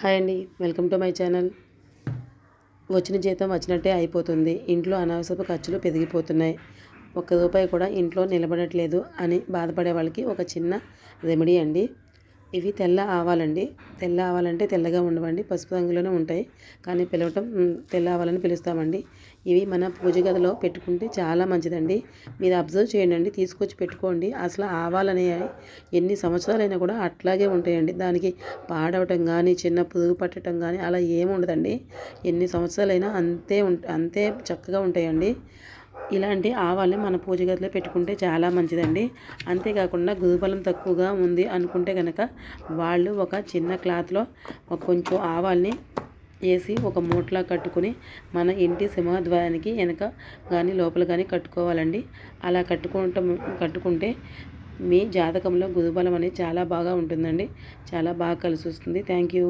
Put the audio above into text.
Hi అండి, welcome to my channel. వచ్చిన జీతం వచ్చినట్టే అయిపోతుంది. ఇంట్లో అనవసరపు ఖర్చులు పెరిగిపోతున్నాయి. ఒక్క రూపాయి కూడా ఇంట్లో నిలబడట్లేదు అని బాధపడే వాళ్ళకి ఒక చిన్న రెమెడీ అండి. ఇవి తెల్ల ఆవాలండి. తెల్ల ఆవాలంటే తెల్లగా ఉండవండి, పసుపు రంగులోనే ఉంటాయి. కానీ పిలవటం తెల్ల ఆవాలని పిలుస్తామండి. ఇవి మన పూజ గదిలో పెట్టుకుంటే చాలా మంచిదండి. మీరు అబ్జర్వ్ చేయండి, తీసుకొచ్చి పెట్టుకోండి. అసలు ఆవాలనే ఎన్ని సంవత్సరాలైనా కూడా అట్లాగే ఉంటాయండి. దానికి పాడవటం కానీ, చిన్న పురుగు పట్టడం కానీ అలా ఏమి ఉండదండి. ఎన్ని సంవత్సరాలైనా అంతే చక్కగా ఉంటాయండి. ఇలాంటి ఆవాల్ని మన పూజ గదిలో పెట్టుకుంటే చాలా మంచిదండి. అంతేకాకుండా గురుబలం తక్కువగా ఉంది అనుకుంటే కనుక వాళ్ళు ఒక చిన్న క్లాత్లో కొంచెం ఆవాల్ని వేసి ఒక మూటలా కట్టుకుని మన ఇంటి సింహద్వారానికి వెనక కానీ లోపల కానీ కట్టుకోవాలండి. అలా కట్టుకుంటే మీ జాతకంలో గురుబలం అనేది చాలా బాగా ఉంటుందండి. చాలా బాగా కలిసి వస్తుంది. Thank you.